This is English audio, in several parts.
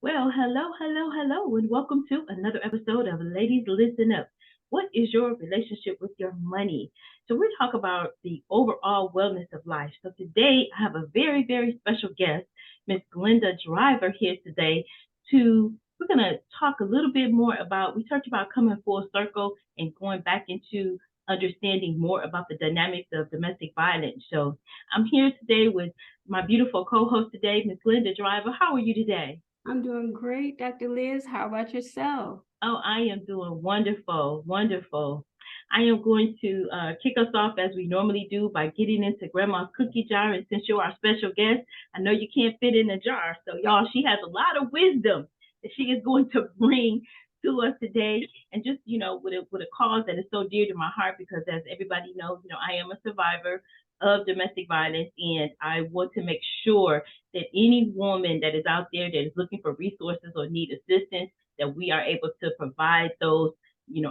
Well, hello, hello, hello, and welcome to another episode of Ladies Listen Up. What is your relationship with your money? So, we're talking about the overall wellness of life. So, today I have a very, very special guest, Miss Glenda Driver, here today. We're going to talk a little bit more about, we talked about coming full circle and going back into understanding more about the dynamics of domestic violence. So, I'm here today with my beautiful co host today, Miss Glenda Driver. How are you today? I'm doing great, Dr. Liz. How about yourself? Oh, I am doing wonderful, wonderful. I am going to kick us off as we normally do by getting into Grandma's cookie jar. And since you're our special guest, I know you can't fit in a jar. So, y'all, she has a lot of wisdom that she is going to bring to us today. And just, with a cause that is so dear to my heart, because as everybody knows, I am a survivor of domestic violence. And I want to make sure that any woman that is out there that is looking for resources or need assistance, that we are able to provide those,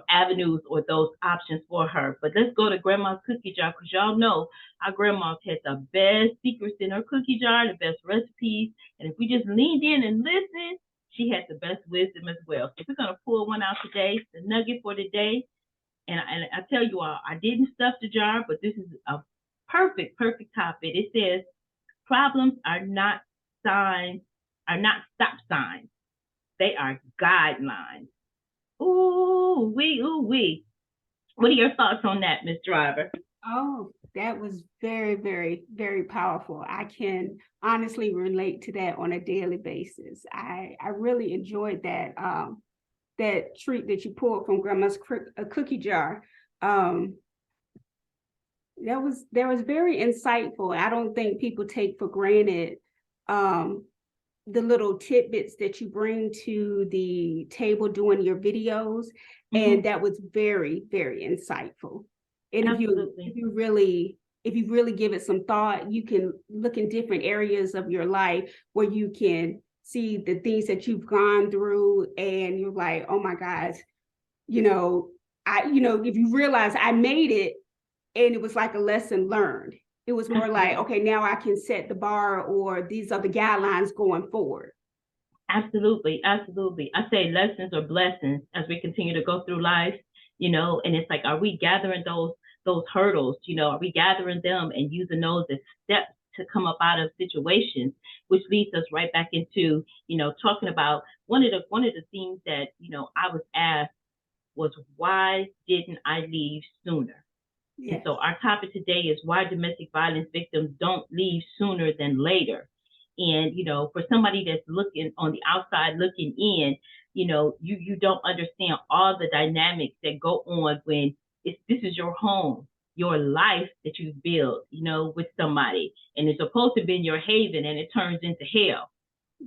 avenues or those options for her. But let's go to Grandma's cookie jar because y'all know our grandma's had the best secrets in her cookie jar, the best recipes. And if we just leaned in and listened, she had the best wisdom as well. So we're gonna pull one out today, the nugget for today. And I tell you all, I didn't stuff the jar, but this is a perfect, perfect topic. It says problems are not signs, are not stop signs. They are guidelines. Ooh, wee, ooh, wee. What are your thoughts on that, Miss Driver? Oh, that was very, very, very powerful. I can honestly relate to that on a daily basis. I really enjoyed that treat that you pulled from Grandma's cookie jar. Um, that was very insightful. I don't think people take for granted um, the little tidbits that you bring to the table doing your videos, and Mm-hmm. that was very, very insightful. And Absolutely. if you really give it some thought, you can look in different areas of your life where you can see the things that you've gone through, and you're like, oh my gosh, you know, if you realize I made it, and it was like a lesson learned. It was more like, Absolutely. okay, now I can set the bar, or these are the guidelines going forward. Absolutely. Absolutely. I say lessons or blessings as we continue to go through life, and it's like, are we gathering those hurdles? Are we gathering them and using those as steps to come up out of situations, which leads us right back into, talking about one of the things that, I was asked was, why didn't I leave sooner? And Yes. so our topic today is why domestic violence victims don't leave sooner than later. And, for somebody that's looking on the outside looking in, you don't understand all the dynamics that go on when this is your home, your life that you've built, with somebody. And it's supposed to be your haven and it turns into hell.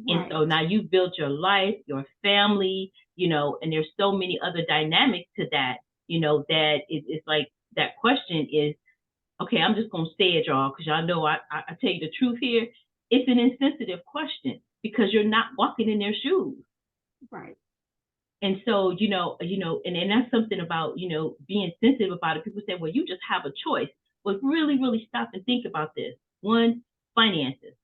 And Right. so now you've built your life, your family, and there's so many other dynamics to that, that it's like that question is, okay, I'm just going to say it, y'all, because y'all know I tell you the truth here. It's an insensitive question because you're not walking in their shoes. Right. And so, and that's something about, being sensitive about it. People say, well, you just have a choice. But really, really stop and think about this. One, finances.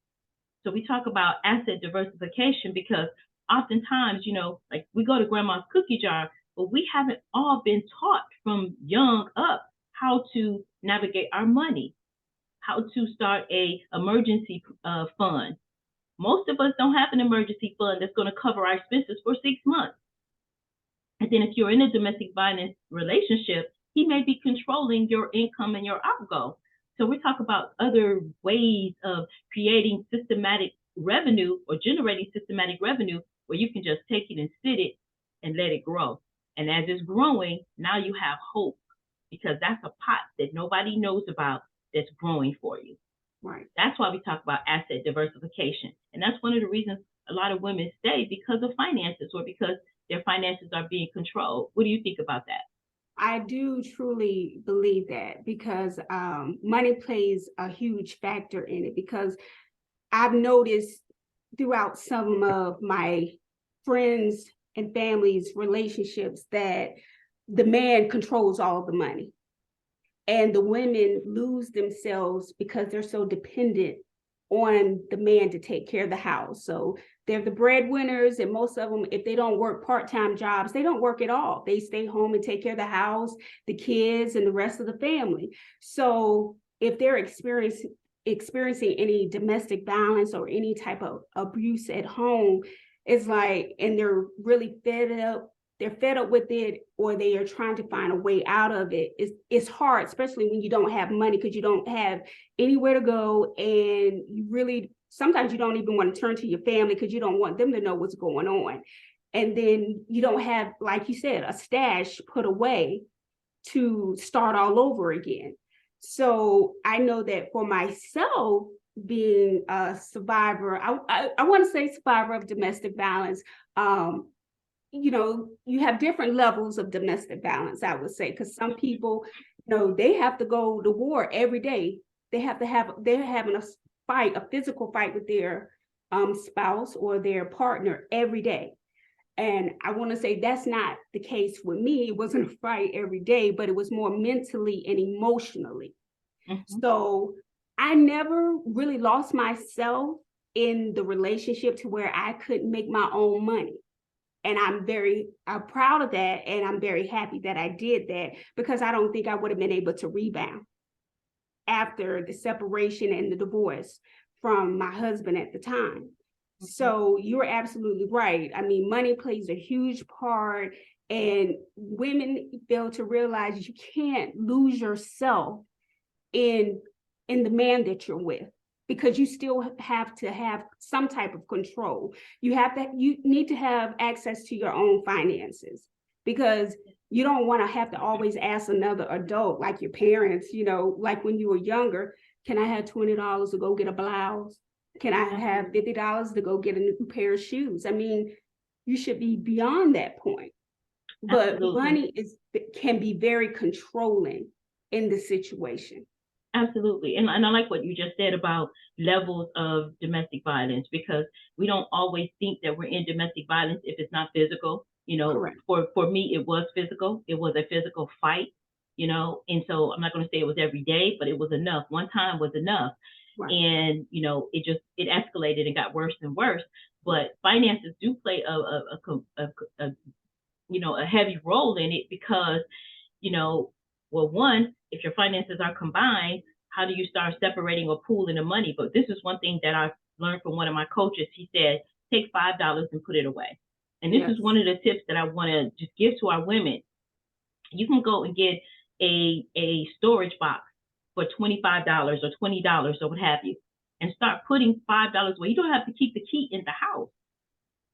So we talk about asset diversification because oftentimes, like we go to grandma's cookie jar, but we haven't all been taught from young up how to navigate our money, how to start a emergency fund. Most of us don't have an emergency fund that's going to cover our expenses for 6 months. And then if you're in a domestic violence relationship, he may be controlling your income and your outgo. So we talk about other ways of creating systematic revenue or generating systematic revenue where you can just take it and sit it and let it grow. And as it's growing, now you have hope because that's a pot that nobody knows about that's growing for you. Right. That's why we talk about asset diversification. And that's one of the reasons a lot of women stay because of finances or because their finances are being controlled. What do you think about that? I do truly believe that, because money plays a huge factor in it, because I've noticed throughout some of my friends and families relationships that the man controls all the money, and the women lose themselves because they're so dependent on the man to take care of the house. So they're the breadwinners, and most of them, if they don't work part-time jobs, they don't work at all. They stay home and take care of the house, the kids, and the rest of the family. So if they're experiencing any domestic violence or any type of abuse at home, it's like, and they're really they're fed up with it, or they are trying to find a way out of it. It's hard, especially when you don't have money, because you don't have anywhere to go, and you really, sometimes you don't even want to turn to your family because you don't want them to know what's going on. And then you don't have, like you said, a stash put away to start all over again. So I know that for myself, being a survivor, I want to say survivor of domestic violence, you have different levels of domestic violence, I would say, because some people, they have to go to war every day. They're having a physical fight with their spouse or their partner every day. And I want to say that's not the case with me. It wasn't a fight every day, but it was more mentally and emotionally. Mm-hmm. So I never really lost myself in the relationship to where I couldn't make my own money. And I'm proud of that. And I'm very happy that I did that, because I don't think I would have been able to rebound after the separation and the divorce from my husband at the time. Mm-hmm. So you're absolutely right. I mean, money plays a huge part, and women fail to realize you can't lose yourself in the man that you're with, because you still have to have some type of control. You need to have access to your own finances, because you don't want to have to always ask another adult, like your parents, like when you were younger, can I have $20 to go get a blouse? Can I have $50 to go get a new pair of shoes? I mean, you should be beyond that point. But absolutely, money can be very controlling in the situation. Absolutely. And I like what you just said about levels of domestic violence, because we don't always think that we're in domestic violence if it's not physical. Correct. For me, it was physical. It was a physical fight, and so I'm not going to say it was every day, but it was enough. One time was enough. Right. And, it escalated and got worse and worse. But finances do play a heavy role in it, because, well, one, if your finances are combined, how do you start separating or pooling the money? But this is one thing that I learned from one of my coaches. He said, take $5 and put it away. And this is one of the tips that I want to just give to our women. You can go and get a storage box for $25 or $20 or what have you, and start putting $5 away. You don't have to keep the key in the house.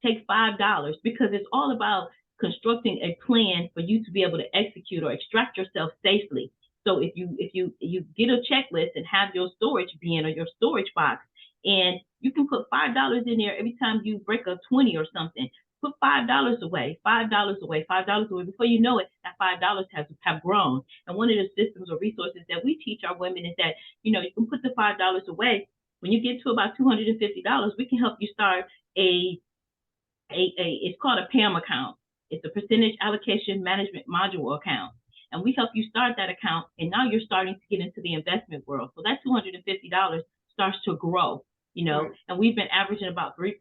Take $5, because it's all about constructing a plan for you to be able to execute or extract yourself safely. So if you get a checklist and have your storage bin or your storage box, and you can put $5 in there every time you break a 20 or something. Put $5 away, $5 away, $5 away. Before you know it, that $5 have grown. And one of the systems or resources that we teach our women is that, you can put the $5 away. When you get to about $250, we can help you start it's called a PAM account. It's a percentage allocation management module account. And we help you start that account. And now you're starting to get into the investment world. So that $250 starts to grow, right. And we've been averaging about 3%,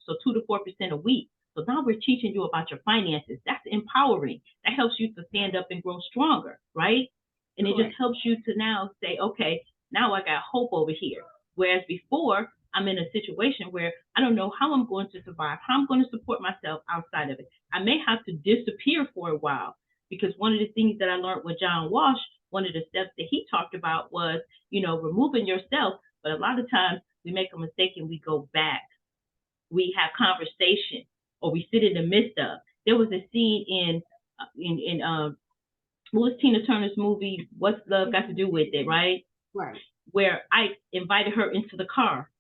so 2 to 4% a week. So now we're teaching you about your finances. That's empowering. That helps you to stand up and grow stronger, right? And it just helps you to now say, okay, now I got hope over here. Whereas before, I'm in a situation where I don't know how I'm going to survive, how I'm going to support myself outside of it. I may have to disappear for a while, because one of the things that I learned with John Walsh, one of the steps that he talked about was, removing yourself. But a lot of times we make a mistake and we go back. We have conversation, or we sit in the midst of. There was a scene in what was Tina Turner's movie, What's Love Got to Do with It, right? Right. Where I invited her into the car,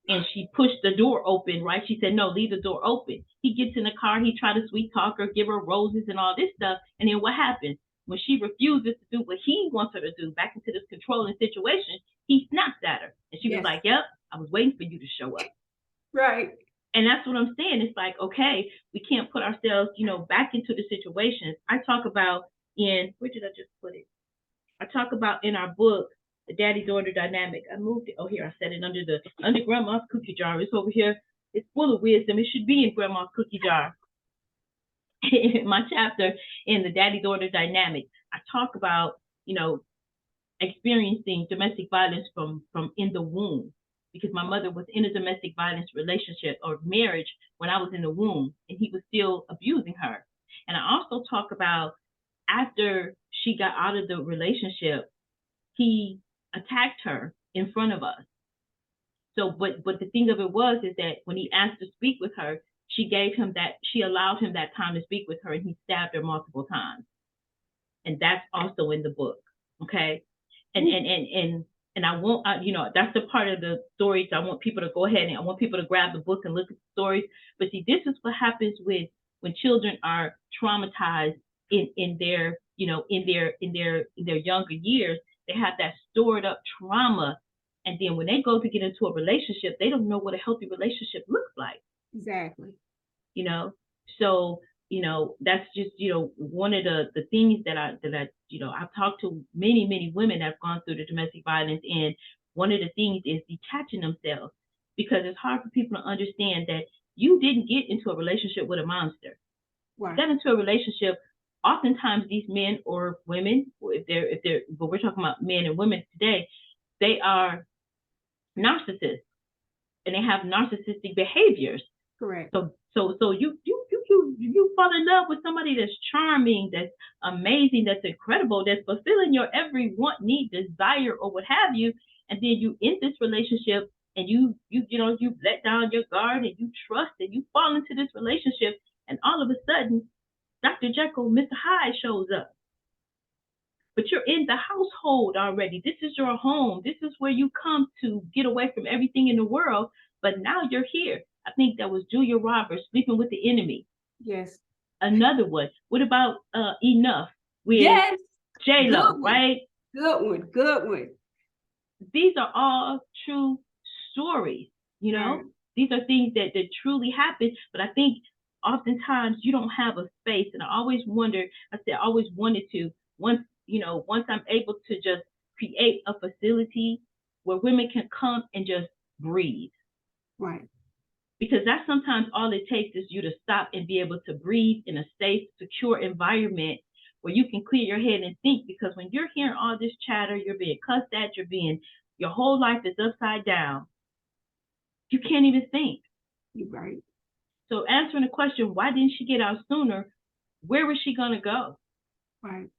and she pushed the door open, right? She said, no, leave the door open. He gets in the car, he tried to sweet talk her, give her roses and all this stuff. And then what happens? When she refuses to do what he wants her to do, back into this controlling situation, he snaps at her. And she was like, yep, I was waiting for you to show up. Right. And that's what I'm saying. It's like, okay, we can't put ourselves, back into the situations. I talk about where did I just put it? I talk about in our book, the daddy-daughter dynamic. I moved it. Oh, here, I set it under grandma's cookie jar. It's over here. It's full of wisdom. It should be in grandma's cookie jar. My chapter in the daddy-daughter dynamic, I talk about, experiencing domestic violence from in the womb, because my mother was in a domestic violence relationship or marriage when I was in the womb, and he was still abusing her. And I also talk about after she got out of the relationship, he attacked her in front of us. So, but the thing of it was is that when he asked to speak with her, she allowed him that time to speak with her, and he stabbed her multiple times. And that's also in the book. Okay. And I won't, that's the part of the stories I want people to go ahead and I want people to grab the book and look at the stories. But see, this is what happens when children are traumatized in their younger years. They have that stored up trauma, and then when they go to get into a relationship, they don't know what a healthy relationship looks like. Exactly. So that's just one of the things that I've talked to many women that have gone through the domestic violence, and one of the things is detaching themselves, because it's hard for people to understand that you didn't get into a relationship with a monster. Right. You got into a relationship. Oftentimes these men or women, but we're talking about men and women today, they are narcissists and they have narcissistic behaviors. Correct. So you fall in love with somebody that's charming, that's amazing, that's incredible, that's fulfilling your every want, need, desire, or what have you, and then you end this relationship and you let down your guard and you trust and you fall into this relationship, and all of a sudden Dr. Jekyll, Mr. Hyde shows up. But you're in the household already. This is your home. This is where you come to get away from everything in the world. But now you're here. I think that was Julia Roberts, Sleeping with the Enemy. Yes. Another one. What about Enough with yes. J-Lo, right? Good one. These are all true stories, Right. These are things that truly happen. But I think oftentimes you don't have a space. And I always wanted to, once I'm able to just create a facility where women can come and just breathe. Right. Because that's sometimes all it takes, is you to stop and be able to breathe in a safe, secure environment where you can clear your head and think. Because when you're hearing all this chatter, you're being cussed at, your whole life is upside down. You can't even think. You're right. So answering the question, why didn't she get out sooner? Where was she going to go? Right.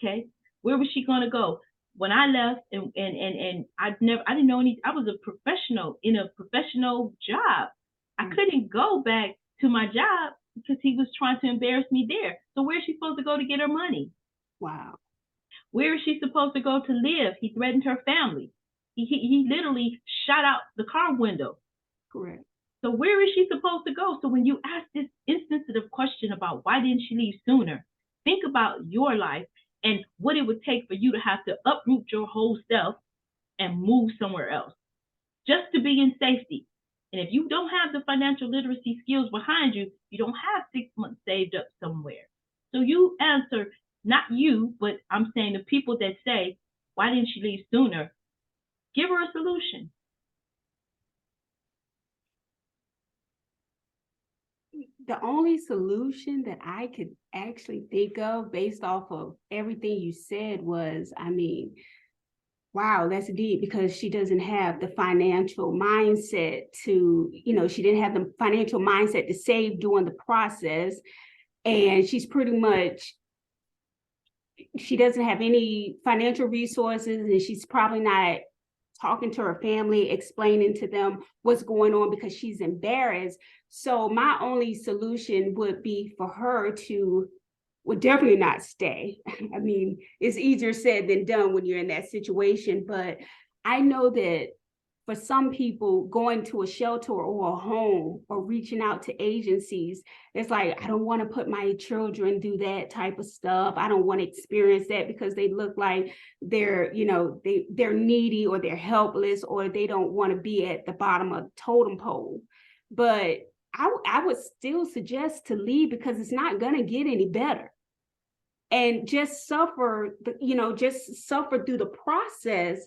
Okay. Where was she going to go? When I left and I didn't know any, I was a professional in a professional job. I couldn't go back to my job because he was trying to embarrass me there. So where is she supposed to go to get her money? Wow. Where is she supposed to go to live? He threatened her family. He literally shot out the car window. Correct. So where is she supposed to go? So when you ask this insensitive question about why didn't she leave sooner, think about your life and what it would take for you to have to uproot your whole self and move somewhere else just to be in safety. And if you don't have the financial literacy skills behind you, you don't have 6 months saved up somewhere. So you answer, not you, but I'm saying the people that say, why didn't she leave sooner? Give her a solution. The only solution that I could actually think of based off of everything you said was, wow, that's deep, because she doesn't have the financial mindset she didn't have the financial mindset to save during the process. And she's pretty much, she doesn't have any financial resources, and she's probably not talking to her family, explaining to them what's going on because she's embarrassed. So my only solution would be for her to, well, definitely not stay. It's easier said than done when you're in that situation. But I know that for some people, going to a shelter or a home or reaching out to agencies, it's like, I don't want to put my children through that type of stuff. I don't want to experience that because they look like they're needy, or they're helpless, or they don't want to be at the bottom of the totem pole. But I would still suggest to leave, because it's not going to get any better. and just suffer, just suffer through the process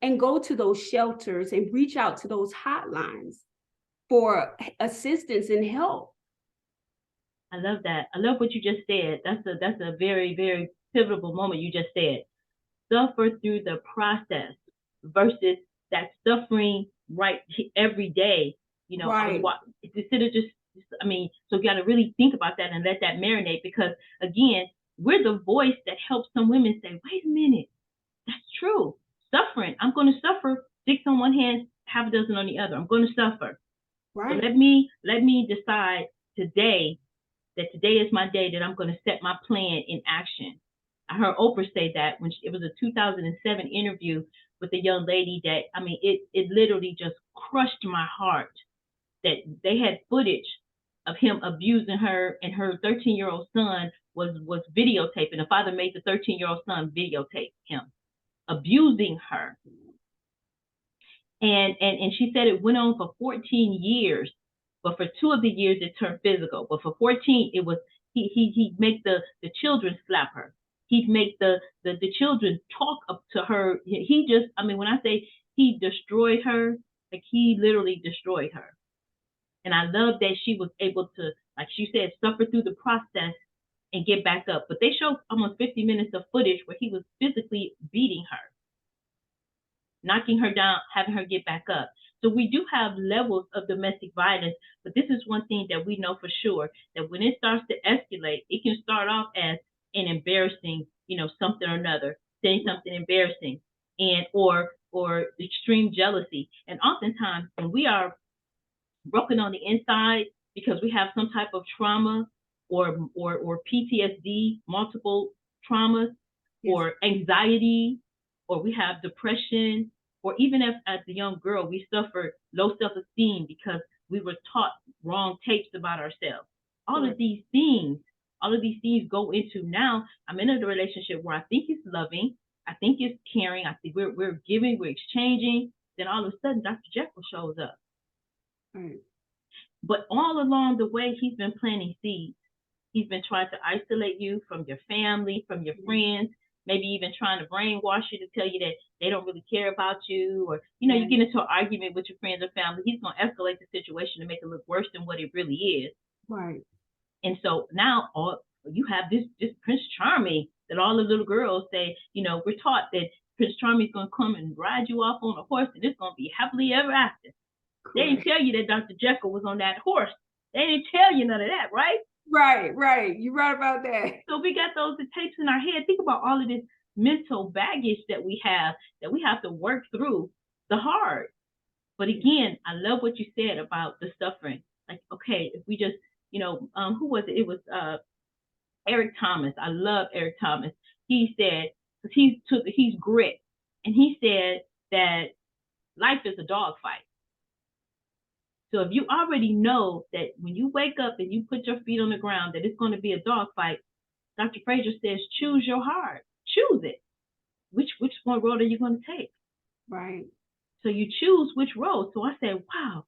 and go to those shelters and reach out to those hotlines for assistance and help. I love that. I love what you just said. That's a very, very pivotal moment you just said. Suffer through the process versus that suffering right every day. Right. Instead of just, so you got to really think about that and let that marinate, because again, we're the voice that helps some women say, wait a minute, that's true. Suffering, I'm going to suffer 6 on one hand, half a dozen on the other. I'm going to suffer. Right. So let me decide today that today is my day that I'm going to set my plan in action. I heard Oprah say that when it was a 2007 interview with a young lady that, it literally just crushed my heart that they had footage of him abusing her, and her 13-year-old son was videotaping. The father made the 13-year-old son videotape him abusing her. And she said it went on for 14 years, but for 2 of the years it turned physical. But for 14, it was he'd make the children slap her. He'd make the children talk up to her. He just, when I say he destroyed her, like he literally destroyed her. And I love that she was able to, like she said, suffer through the process and get back up. But they showed almost 50 minutes of footage where he was physically beating her, knocking her down, having her get back up. So we do have levels of domestic violence, but this is one thing that we know for sure, that when it starts to escalate, it can start off as an embarrassing, something or another, saying something embarrassing, and or extreme jealousy. And oftentimes when we are broken on the inside because we have some type of trauma or PTSD, multiple traumas, yes, or anxiety, or we have depression, or even if as a young girl we suffered low self-esteem because we were taught wrong tapes about ourselves. All of these things go into, now I'm in a relationship where I think it's loving, I think it's caring, I think we're giving, we're exchanging. Then all of a sudden Dr. Jekyll shows up. Right. But all along the way, he's been planting seeds. He's been trying to isolate you from your family, from your friends, maybe even trying to brainwash you to tell you that they don't really care about you, or, you get into an argument with your friends or family. He's going to escalate the situation to make it look worse than what it really is. Right. And so now you have this Prince Charming that all the little girls say, we're taught that Prince Charming is going to come and ride you off on a horse and it's going to be happily ever after. They didn't tell you that Dr. Jekyll was on that horse. They didn't tell you none of that, right? Right. You're right about that. So we got those tapes in our head. Think about all of this mental baggage that we have to work through the hard. But again, I love what you said about the suffering. Like, okay, if we just, who was it? It was Eric Thomas. I love Eric Thomas. He said, because he's grit, and he said that life is a dogfight. So if you already know that when you wake up and you put your feet on the ground that it's going to be a dogfight, Dr. Fraser says, choose your heart. Choose it. Which one road are you going to take? Right. So you choose which road. So I said, wow,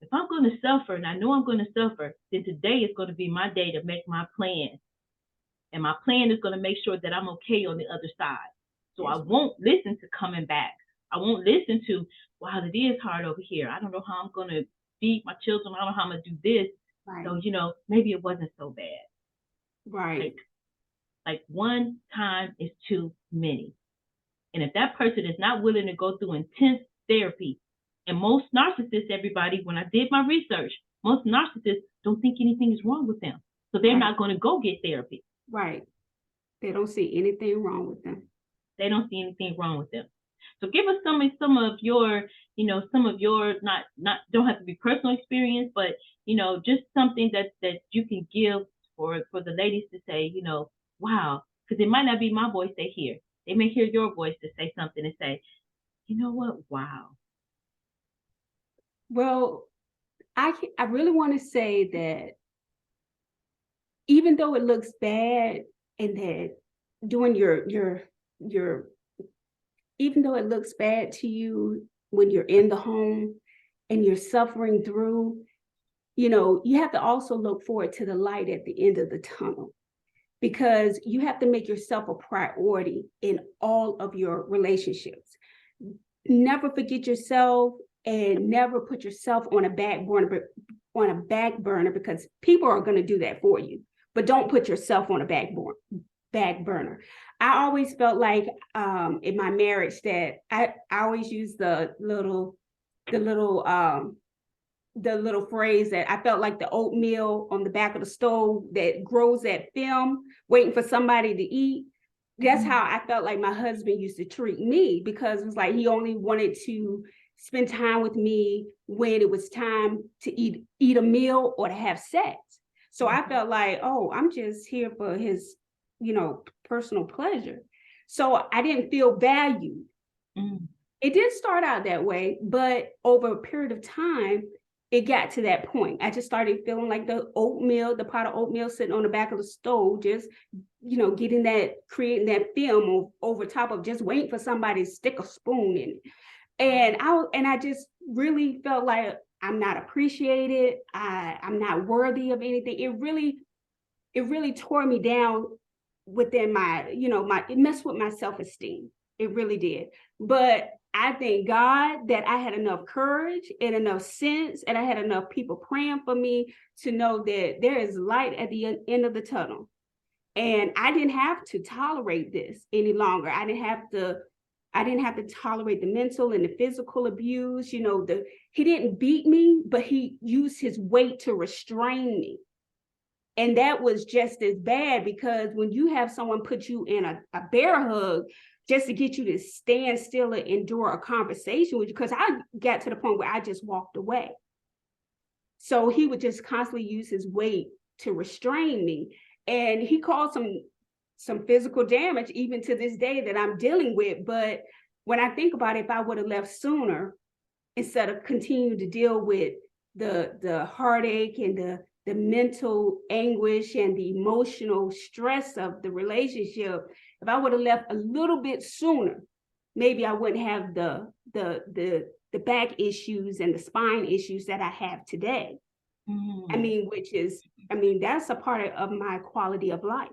if I'm going to suffer, and I know I'm going to suffer, then today is going to be my day to make my plan. And my plan is going to make sure that I'm okay on the other side. So yes, I won't listen to coming back. I won't listen to, wow, it is hard over here. I don't know how I'm going to feed my children. I don't know how I'm going to do this. Right. So, maybe it wasn't so bad. Right. Like one time is too many. And if that person is not willing to go through intense therapy, and most narcissists, everybody, when I did my research, most narcissists don't think anything is wrong with them. So they're not going to go get therapy. Right. They don't see anything wrong with them. They don't see anything wrong with them. So give us some of your, not don't have to be personal experience, but just something that you can give for the ladies to say, wow, because it might not be my voice they hear. They may hear your voice to say something and say, you know what, wow. Well, I really want to say that even though it looks bad, and that doing your even though it looks bad to you when you're in the home and you're suffering through, you have to also look forward to the light at the end of the tunnel. because you have to make yourself a priority in all of your relationships. Never forget yourself and never put yourself on a back burner because people are going to do that for you. But don't put yourself on a back burner. I always felt like in my marriage that I always use the little phrase that I felt like the oatmeal on the back of the stove that grows that film, waiting for somebody to eat. That's how I felt like my husband used to treat me, because it was like he only wanted to spend time with me when it was time to eat a meal or to have sex. So I felt like, oh, I'm just here for his, personal pleasure. So I didn't feel valued. It did start out that way, but over a period of time, it got to that point. I just started feeling like the pot of oatmeal sitting on the back of the stove, just, creating that film over top of just waiting for somebody to stick a spoon in it. And I just really felt like I'm not appreciated. I'm not worthy of anything. It really tore me down within it messed with my self-esteem. It really did. But I thank God that I had enough courage and enough sense, and I had enough people praying for me to know that there is light at the end of the tunnel. And I didn't have to tolerate this any longer. I didn't have to tolerate the mental and the physical abuse. He didn't beat me, but he used his weight to restrain me. And that was just as bad, because when you have someone put you in a bear hug just to get you to stand still and endure a conversation with you, because I got to the point where I just walked away. So he would just constantly use his weight to restrain me. And he caused some physical damage even to this day that I'm dealing with. But when I think about it, if I would have left sooner, instead of continuing to deal with the heartache and the mental anguish and the emotional stress of the relationship, if I would have left a little bit sooner, maybe I wouldn't have the back issues and the spine issues that I have today. That's a part of my quality of life.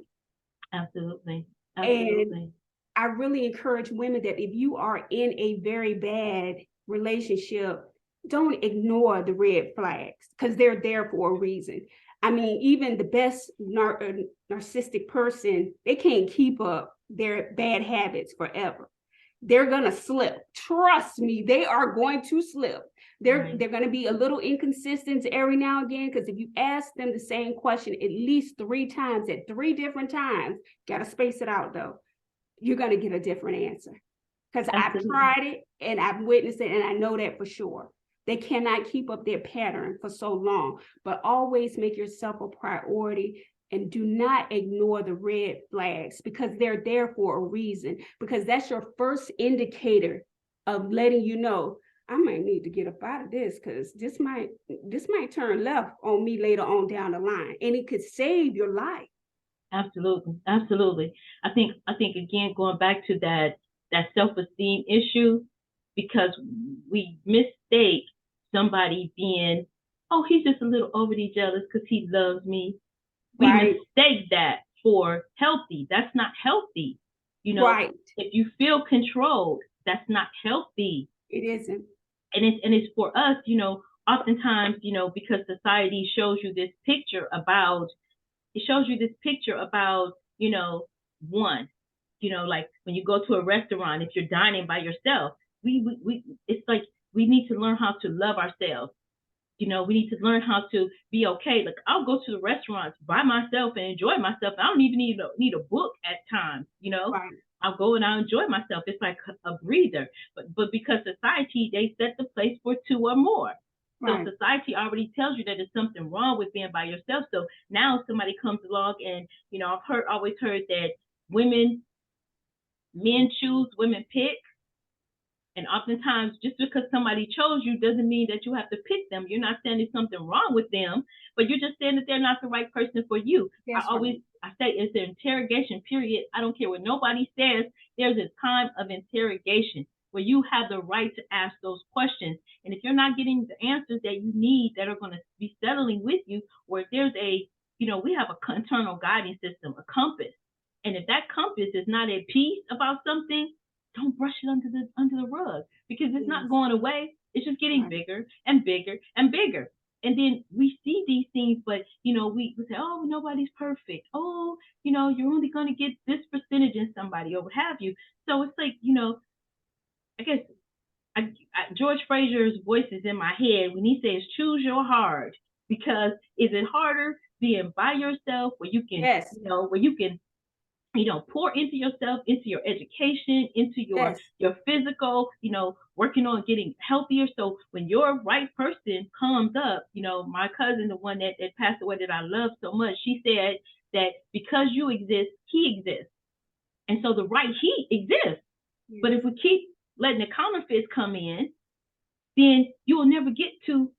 Absolutely. And I really encourage women that if you are in a very bad relationship, don't ignore the red flags, because they're there for a reason. Even the best narcissistic person, they can't keep up their bad habits forever. They're going to slip. Trust me, they are going to slip. They're going to be a little inconsistent every now and again, because if you ask them the same question at least 3 times at 3 different times, got to space it out though, you're going to get a different answer. Because I've tried it and I've witnessed it, and I know that for sure. They cannot keep up their pattern for so long, but always make yourself a priority and do not ignore the red flags, because they're there for a reason, because that's your first indicator of letting you know, I might need to get up out of this, because this might turn left on me later on down the line, and it could save your life. Absolutely. I think again, going back to that self-esteem issue, because we mistake somebody being, oh, he's just a little overly jealous because he loves me. We mistake that for healthy. That's not healthy. If you feel controlled, that's not healthy. It isn't. And it's for us, oftentimes, because society shows you this picture about, one, like when you go to a restaurant, if you're dining by yourself, it's like we need to learn how to love ourselves. We need to learn how to be okay. Like, I'll go to the restaurants by myself and enjoy myself. I don't even need a book at times. I'll go and I'll enjoy myself. It's like a breather. But because society, they set the place for 2 or more. So society already tells you that there's something wrong with being by yourself. So now somebody comes along and, I've always heard that men choose, women pick. And oftentimes, just because somebody chose you doesn't mean that you have to pick them. You're not saying there's something wrong with them, but you're just saying that they're not the right person for you. I say it's an interrogation period. I don't care what nobody says. There's a time of interrogation where you have the right to ask those questions. And if you're not getting the answers that you need that are going to be settling with you, or if there's a we have a internal guiding system, a compass. And if that compass is not at peace about something, don't brush it under the rug, because it's not going away. It's just getting bigger and bigger and bigger. And then we see these things, but we say, oh, nobody's perfect. Oh, you're only going to get this percentage in somebody or what have you. So it's like, I guess George Fraser's voice is in my head when he says, choose your hard. Because is it harder being by yourself where you can, pour into yourself, into your education, into your physical, working on getting healthier. So when your right person comes up, my cousin, the one that passed away that I love so much, she said that because you exist, he exists. And so the right he exists. Yes. But if we keep letting the counterfeits come in, then you will never get to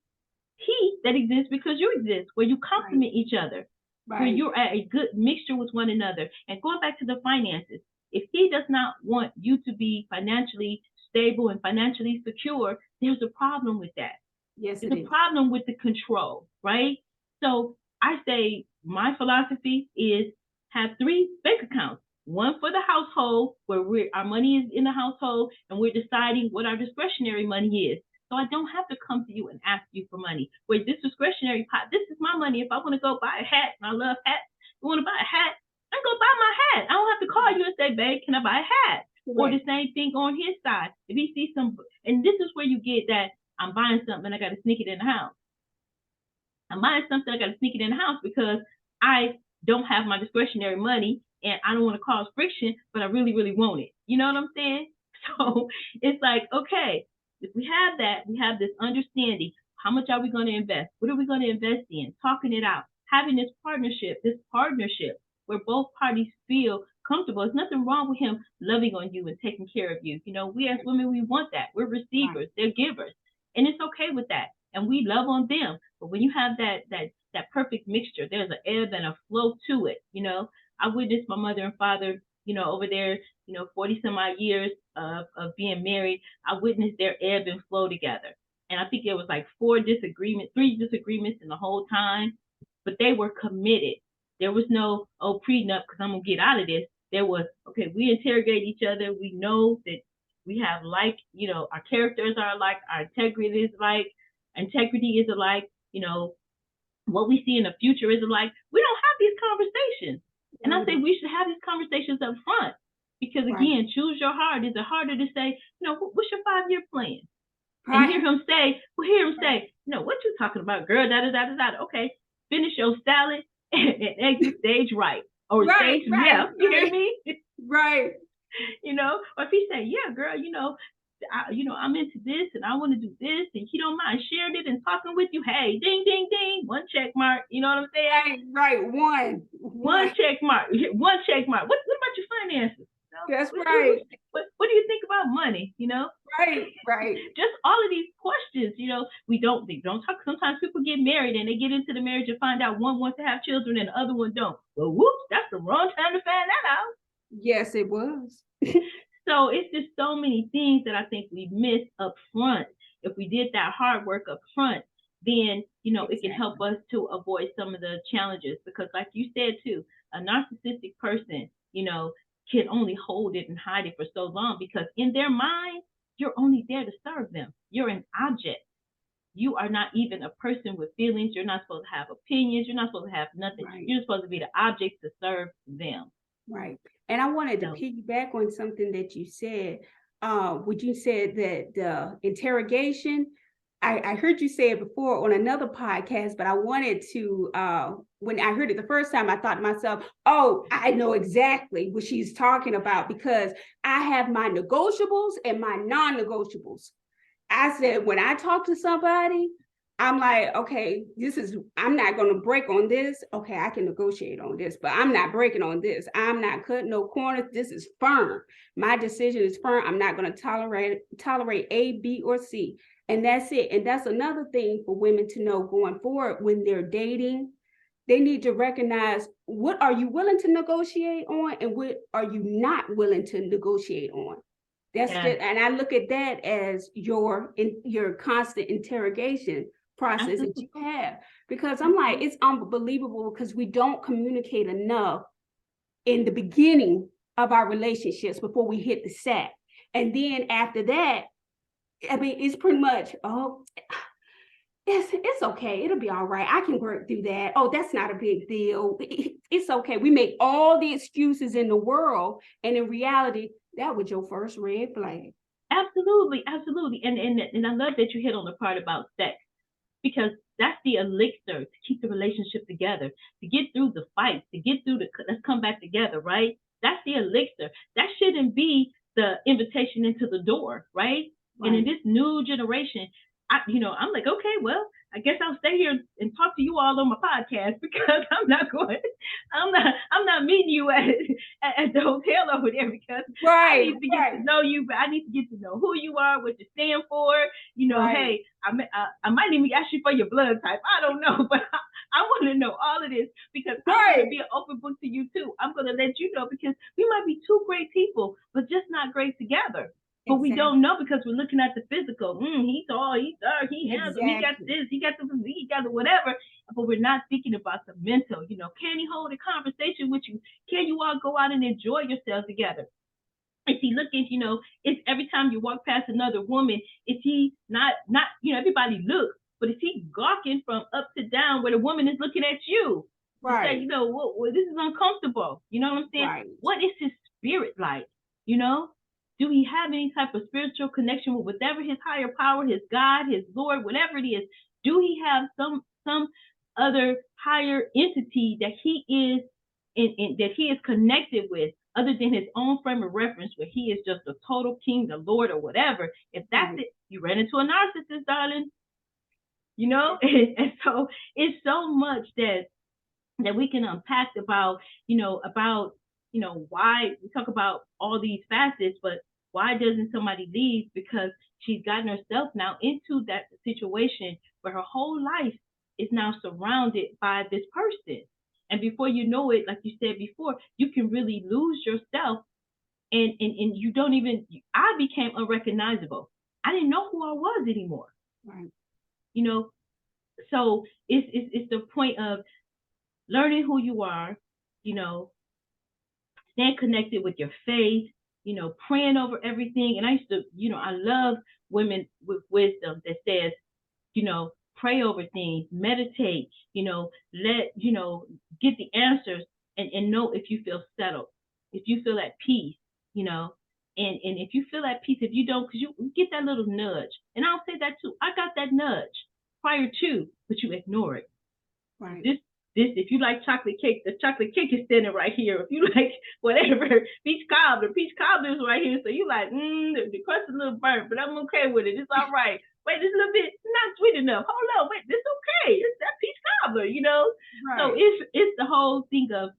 he that exists because you exist, where you complement each other. Where you're at a good mixture with one another. And going back to the finances, if he does not want you to be financially stable and financially secure, there's a problem with that. Yes, there's a problem with the control, right? So I say my philosophy is have 3 bank accounts. One for the household, where our money is in the household, and we're deciding what our discretionary money is. So I don't have to come to you and ask you for money. Where this discretionary pot, this is my money. If I want to go buy a hat, and I love hats, I want to buy a hat, I go buy my hat. I don't have to call you and say, babe, can I buy a hat? Right. Or the same thing on his side. If he sees some, and this is where you get that I'm buying something, I got to sneak it in the house. I'm buying something, I got to sneak it in the house because I don't have my discretionary money and I don't want to cause friction, but I really, really want it. You know what I'm saying? So it's like, okay, if we have that, we have this understanding. How much are we going to invest? What are we going to invest in? Talking it out, having this partnership where both parties feel comfortable. There's nothing wrong with him loving on you and taking care of you. We as women, we want that. We're receivers, they're givers, and it's okay with that. And we love on them. But when you have that perfect mixture, there's an ebb and a flow to it. I witnessed my mother and father, over there, 40 some odd years of being married. I witnessed their ebb and flow together. And I think it was like 3 disagreements in the whole time, but they were committed. There was no, prenup because I'm going to get out of this. There was, okay, we interrogate each other. We know that we have our characters are alike, our integrity is alike, what we see in the future is alike. We don't have these conversations. And I say we should have these conversations up front. Because again, choose your heart. Is it harder to say, what's your 5-year plan? And hear him say, what you talking about, girl, da-da-da-da-da. Okay, finish your salad and exit stage right. Or stage left. You hear me? Right. Or if he say, yeah, girl, I'm into this and I want to do this, and he don't mind sharing it and talking with you. Hey, ding, ding, ding, 1 check mark. You know what I'm saying? Right. One check mark. 1 check mark. What about your finances? That's right. What do you think about money? Right. Just all of these questions. We don't talk. Sometimes people get married and they get into the marriage and find out one wants to have children and the other one don't. Well, whoops, that's the wrong time to find that out. Yes, it was. So it's just so many things that I think we miss up front. If we did that hard work up front, then, it can help us to avoid some of the challenges. Because like you said too, a narcissistic person, can only hold it and hide it for so long, because in their mind, you're only there to serve them. You're an object. You are not even a person with feelings. You're not supposed to have opinions. You're not supposed to have nothing. Right. You're supposed to be the object to serve them. Right. And I wanted to piggyback on something that you said. When you said that the interrogation, I heard you say it before on another podcast, but I wanted to, when I heard it the first time, I thought to myself, oh, I know exactly what she's talking about, because I have my negotiables and my non-negotiables. I said, when I talk to somebody, I'm like, okay, I'm not going to break on this. Okay, I can negotiate on this, but I'm not breaking on this. I'm not cutting no corners. This is firm. My decision is firm. I'm not going to tolerate A, B, or C. And that's it. And that's another thing for women to know going forward when they're dating. They need to recognize, what are you willing to negotiate on and what are you not willing to negotiate on? That's just, and I look at that as your constant interrogation process that you have. Because I'm like, it's unbelievable because we don't communicate enough in the beginning of our relationships before we hit the sack. And then after that, I mean, it's pretty much, oh, it's okay. It'll be all right. I can work through that. Oh, that's not a big deal. It's okay. We make all the excuses in the world. And in reality, that was your first red flag. Absolutely, absolutely. And I love that you hit on the part about sex, because that's the elixir to keep the relationship together, to get through the fight, to get through the let's come back together, right? That's the elixir. That shouldn't be the invitation into the door, right? And in this new generation, I'm like, okay, well, I guess I'll stay here and talk to you all on my podcast, because I'm not meeting you at the hotel over there, because I need to get to know you, but I need to get to know who you are, what you stand for. Hey, I might even ask you for your blood type. I don't know, but I want to know all of this, because I'm going to be an open book to you too. I'm going to let you know, because we might be two great people, but just not great together. But we don't know, because we're looking at the physical. He's tall, he's dark, he handsome, he got this, he got the whatever. But we're not thinking about the mental. Can he hold a conversation with you? Can you all go out and enjoy yourselves together? Is he looking, it's every time you walk past another woman, is he not, everybody looks, but is he gawking from up to down where the woman is looking at you? Right. Say, well, this is uncomfortable. You know what I'm saying? Right. What is his spirit like? Do he have any type of spiritual connection with whatever his higher power, his God, his Lord, whatever it is? Do he have some other higher entity that he is that he is connected with, other than his own frame of reference, where he is just a total king, the Lord, or whatever? If that's it, you ran into a narcissist, darling. And so it's so much that we can unpack about, why we talk about all these facets, but why doesn't somebody leave? Because she's gotten herself now into that situation where her whole life is now surrounded by this person. And before you know it, like you said before, you can really lose yourself, and you don't even, I became unrecognizable. I didn't know who I was anymore. Right. So it's the point of learning who you are, staying connected with your faith, praying over everything. And I used to, I love women with wisdom that says, pray over things, meditate, let, get the answers, and know if you feel settled, if you feel at peace, and if you feel at peace, if you don't, because you get that little nudge. And I'll say that too. I got that nudge prior to, but you ignore it. Right. This, if you like chocolate cake, the chocolate cake is standing right here. If you like whatever, peach cobbler is right here. So you like, the crust is a little burnt, but I'm okay with it. It's all right. Wait, this a little bit not sweet enough. Hold on, wait, this okay. It's that peach cobbler, Right. So it's the whole thing of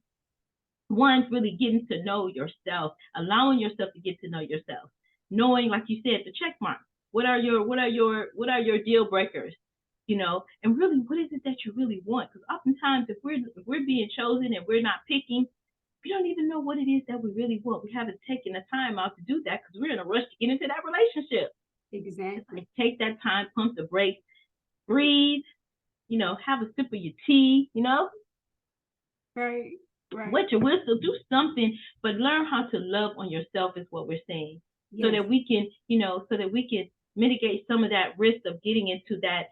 one, really getting to know yourself, allowing yourself to get to know yourself, knowing, like you said, the check mark. What are your deal breakers? And really, what is it that you really want? Because oftentimes, if we're being chosen and we're not picking, we don't even know what it is that we really want. We haven't taken the time out to do that, because we're in a rush to get into that relationship. Exactly. Take that time, pump the brakes, breathe. Have a sip of your tea. Right. Right. Wet your whistle. Do something, but learn how to love on yourself is what we're saying, yes. So that we can, mitigate some of that risk of getting into that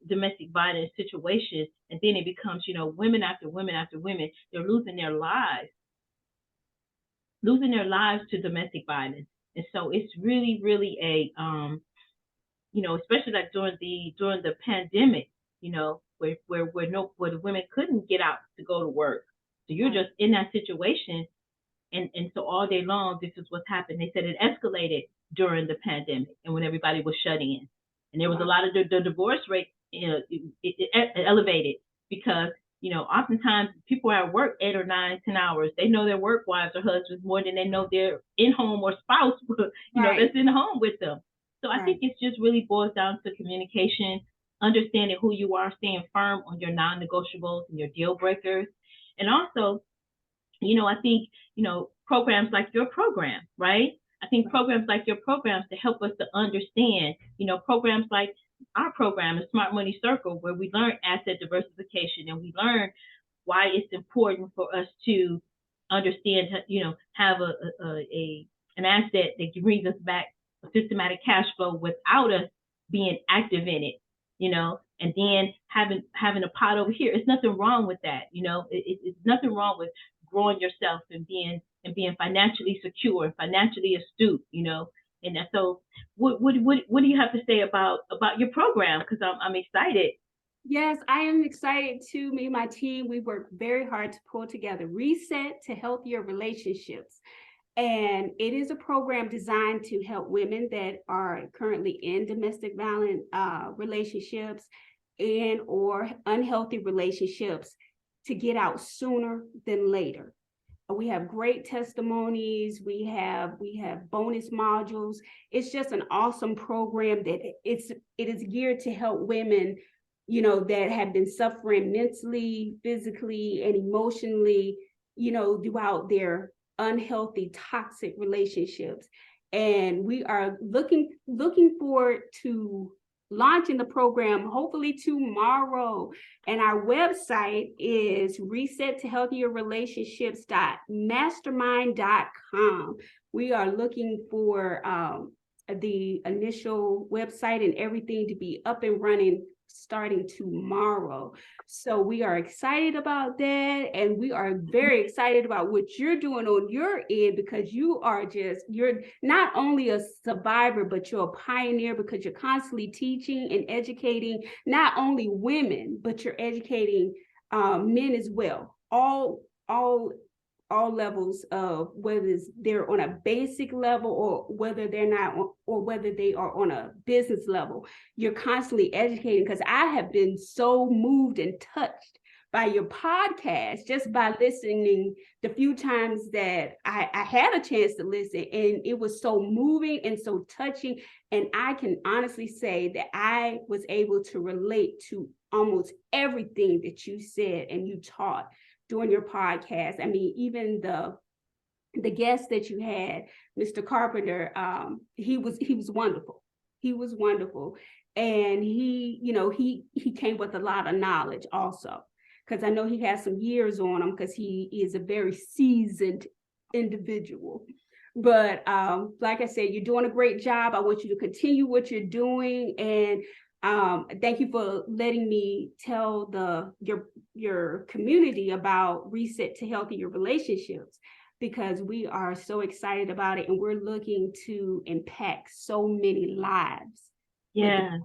domestic violence situation. And then it becomes, women after women after women, they're losing their lives to domestic violence. And so it's really, really a, especially like during the pandemic, where the women couldn't get out to go to work. So you're just in that situation. And so all day long, this is what's happened. They said it escalated during the pandemic and when everybody was shut in. And there was a lot of the divorce rate, it elevated, because, oftentimes people are at work 8 or 9, 10 hours. They know their work wives or husbands more than they know their in-home or spouse, that's in the home with them. So I think it just really boils down to communication, understanding who you are, staying firm on your non-negotiables and your deal breakers. And also, I think, programs like your program, right? I think programs like your programs to help us to understand, programs like our program, the Smart Money Circle, where we learn asset diversification and we learn why it's important for us to understand, have an asset that brings us back a systematic cash flow without us being active in it, and then having a pot over here. It's nothing wrong with that, it's nothing wrong with growing yourself and being financially secure and financially astute, And so, what do you have to say about your program? Because I'm excited. Yes, I am excited too. Me and my team, we work very hard to pull together Reset to Healthier Relationships. And it is a program designed to help women that are currently in domestic violent relationships and or unhealthy relationships to get out sooner than later. We have great testimonies. We have bonus modules. It's just an awesome program that it is geared to help women, that have been suffering mentally, physically, and emotionally, throughout their unhealthy, toxic relationships. And we are looking forward to launching the program hopefully tomorrow. And our website is resettohealthierrelationships.mastermind.com. We are looking for the initial website and everything to be up and running starting tomorrow. So we are excited about that. And we are very excited about what you're doing on your end, because you're not only a survivor, but you're a pioneer, because you're constantly teaching and educating not only women, but you're educating men as well. All levels of whether they're on a basic level or whether they're not, or whether they are on a business level. You're constantly educating, because I have been so moved and touched by your podcast just by listening the few times that I had a chance to listen, and it was so moving and so touching. And I can honestly say that I was able to relate to almost everything that you said and you taught during your podcast. I mean, even the guest that you had, Mr. Carpenter, he was wonderful. He was wonderful. And he came with a lot of knowledge also, because I know he has some years on him, because he is a very seasoned individual. But like I said, you're doing a great job. I want you to continue what you're doing. And thank you for letting me tell your community about Reset to Healthier Relationships, because we are so excited about it, and we're looking to impact so many lives. Yeah,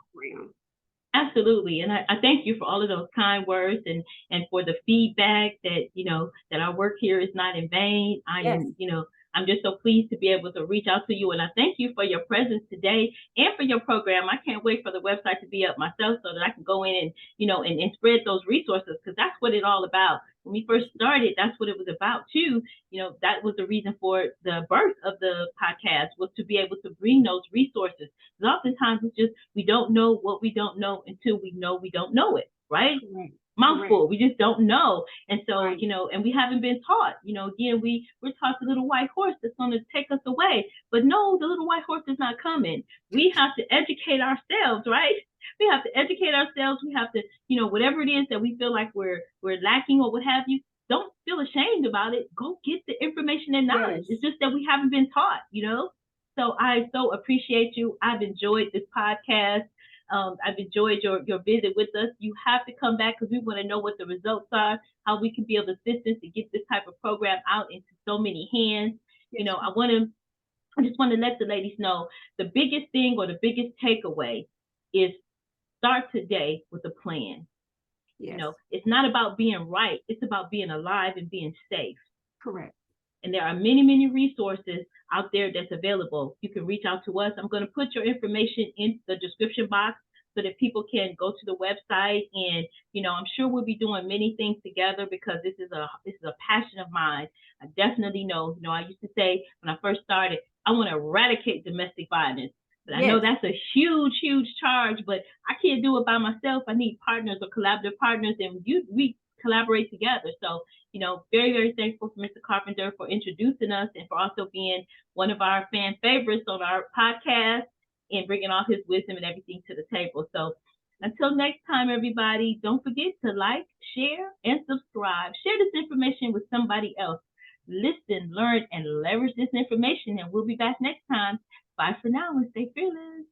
absolutely. And I thank you for all of those kind words and for the feedback that, that our work here is not in vain. I'm just so pleased to be able to reach out to you. And I thank you for your presence today and for your program. I can't wait for the website to be up myself so that I can go in and, and spread those resources, because that's what it's all about. When we first started, that's what it was about too. That was the reason for the birth of the podcast, was to be able to bring those resources. Because oftentimes it's just, we don't know what we don't know until we know we don't know it, right? Mouthful. We just don't know. And so, and we haven't been taught, again, we're taught the little white horse that's going to take us away. But no, the little white horse is not coming. We have to educate ourselves, right? We have to educate ourselves. We have to, whatever it is that we feel like we're lacking or what have you, don't feel ashamed about it. Go get the information and knowledge. Yes. It's just that we haven't been taught, So I so appreciate you. I've enjoyed this podcast. I've enjoyed your visit with us. You have to come back, because we want to know what the results are, how we can be of assistance to get this type of program out into so many hands. I just want to let the ladies know the biggest thing, or the biggest takeaway, is start today with a plan. Yes. It's not about being right. It's about being alive and being safe. Correct. And there are many, many resources out there that's available. You can reach out to us. I'm going to put your information in the description box so that people can go to the website. And, I'm sure we'll be doing many things together, because this is a passion of mine. I definitely know, I used to say when I first started, I want to eradicate domestic violence. But I know that's a huge, huge charge, but I can't do it by myself. I need partners or collaborative partners, and we collaborate together. So, very, very thankful for Mr. Carpenter for introducing us, and for also being one of our fan favorites on our podcast. and bringing all his wisdom and everything to the table. So until next time, everybody, don't forget to like, share, and subscribe. Share this information with somebody else. Listen, learn, and leverage this information, and we'll be back next time. Bye for now and stay fearless.